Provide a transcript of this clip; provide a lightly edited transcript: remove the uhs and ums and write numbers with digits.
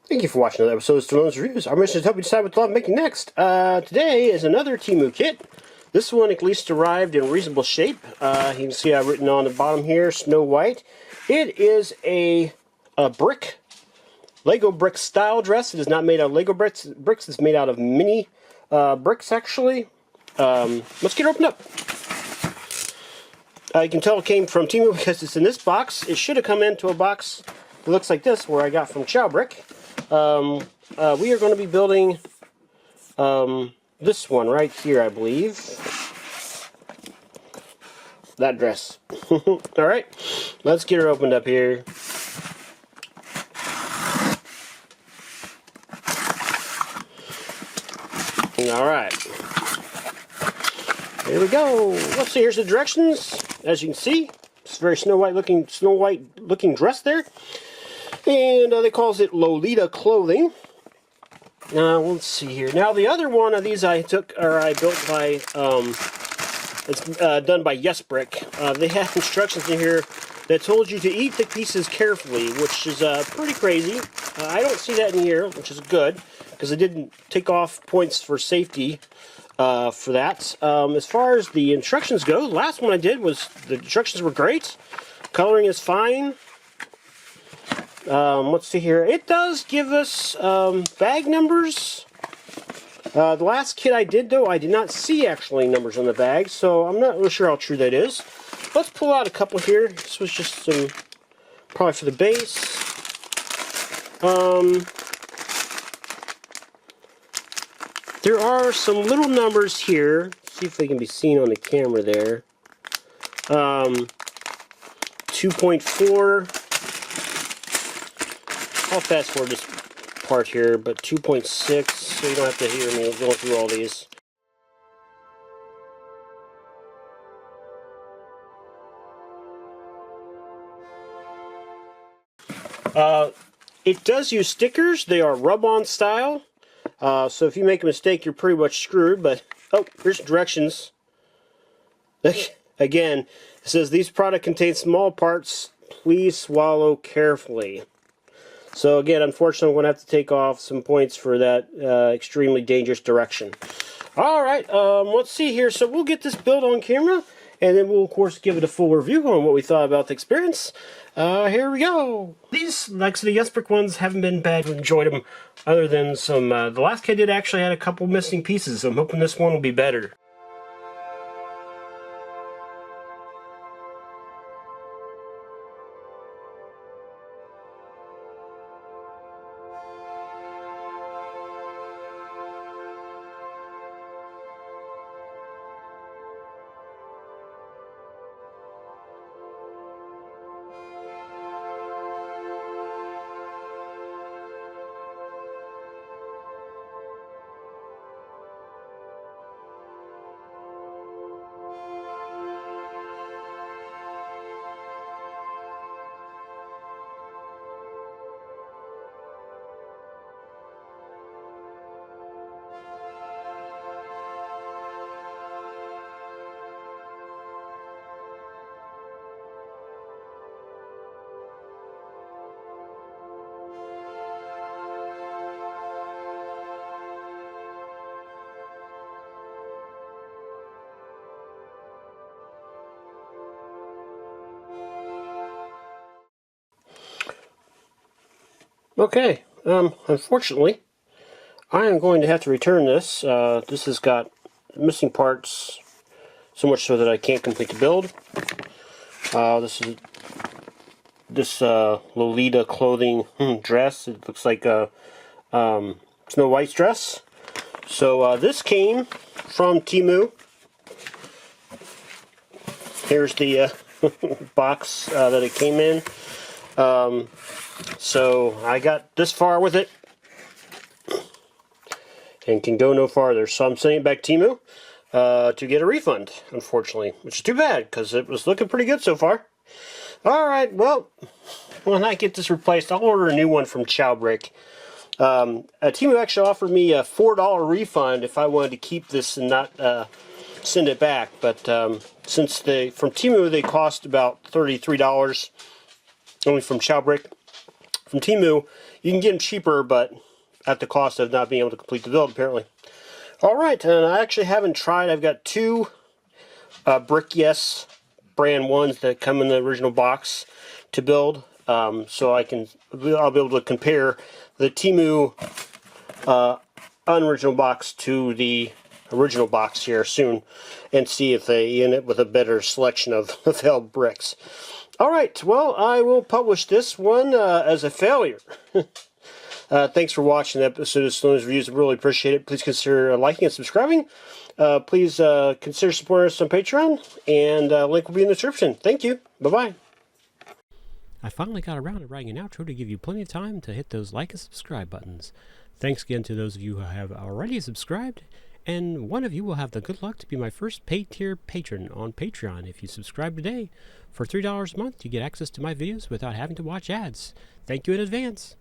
Thank you for watching another episode of Temu'S Reviews. Our mission is to help you decide what to love making next. Today is another Temu kit. This one at least arrived in reasonable shape. You can see I've written on the bottom here, Snow White. It is a brick, Lego brick style dress. It is not made out of Lego bricks. It's made out of mini bricks, actually. Let's get it opened up. You can tell it came from Temu because it's in this box. It should have come into a box that looks like this, where I got from Chow Brick. We are going to be building this one right here, I believe. That dress. Alright, let's get her opened up here. Alright. Here we go. Let's see, here's the directions. As you can see, it's a very Snow White looking dress there. And they calls it Lolita clothing. Let's see here. Now the other one of these I built by, it's done by Yes Brick. They have instructions in here that told you to eat the pieces carefully, which is pretty crazy. I don't see that in here, which is good, because I didn't take off points for safety for that. As far as the instructions go, the last one I did was, the instructions were great. Coloring is fine. Let's see here. It does give us bag numbers. The last kit I did, though, I did not see actually numbers on the bag, so I'm not really sure how true that is. Let's pull out a couple here. This was just some, probably for the base. There are some little numbers here. See if they can be seen on the camera there. 2.4. I'll fast forward this part here, but 2.6, so you don't have to hear me going through all these. It does use stickers. They are rub-on style. So if you make a mistake, you're pretty much screwed, but, oh, here's directions. Again, it says, these product contains small parts. Please swallow carefully. So again, unfortunately, I'm going to have to take off some points for that extremely dangerous direction. Alright, let's see here. So we'll get this built on camera, and then we'll, of course, give it a full review on what we thought about the experience. Here we go. These, like the Yes Brick ones, haven't been bad. We enjoyed them, other than some, the last kit did actually had a couple missing pieces, so I'm hoping this one will be better. Okay, unfortunately, I am going to have to return this. This has got missing parts, so much so that I can't complete the build. This is this Lolita clothing dress. It looks like a Snow White's dress. So this came from Temu. Here's the box that it came in. So I got this far with it and can go no farther. So I'm sending it back to Temu to get a refund, unfortunately, which is too bad because it was looking pretty good so far. Alright, well, when I get this replaced, I'll order a new one from Chow Brick. Temu actually offered me a $4 refund if I wanted to keep this and not send it back, but since from Temu they cost about $33 only from Chow Brick. from Temu. You can get them cheaper, but at the cost of not being able to complete the build, apparently. Alright, and I actually haven't tried. I've got two Brick Yes brand ones that come in the original box to build. So I'll be able to compare the Temu unoriginal box to the original box here soon and see if they end it with a better selection of failed bricks. Alright, well, I will publish this one as a failure. Thanks for watching the episode of Sloan's Reviews. I really appreciate it. Please consider liking and subscribing. Please consider supporting us on Patreon, and link will be in the description. Thank you. Bye-bye. I finally got around to writing an outro to give you plenty of time to hit those like and subscribe buttons. Thanks again to those of you who have already subscribed, and one of you will have the good luck to be my first paid tier patron on Patreon if you subscribe today. For $3 a month, you get access to my videos without having to watch ads. Thank you in advance.